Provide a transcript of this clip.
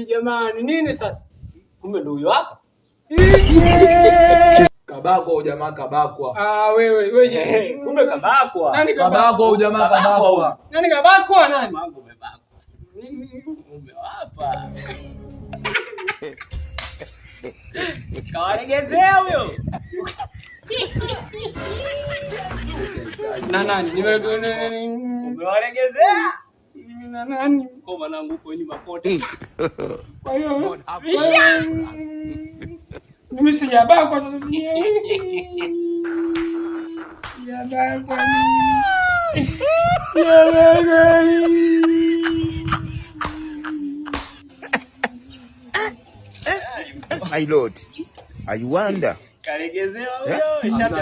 Jamani, nini sasa? Kumbe ndio huyo hapa. Kabako jamaa kabakwa. Wewe kumbe kabakwa. Nani kabako jamaa kabakwa? Nani kabakwa nani? Mangu umebakwa. Kumbe hapa. Kawaregezea huyo. Na nani? Umewaregezea? Na nani? Kwa mwanangu huko nyuma kote. Kwa hiyo mimi sijabakwa sasa si. Sijabakwa nini? Sijabakwa nini? My Lord, I wonder. Karegezea huyo. Ishapi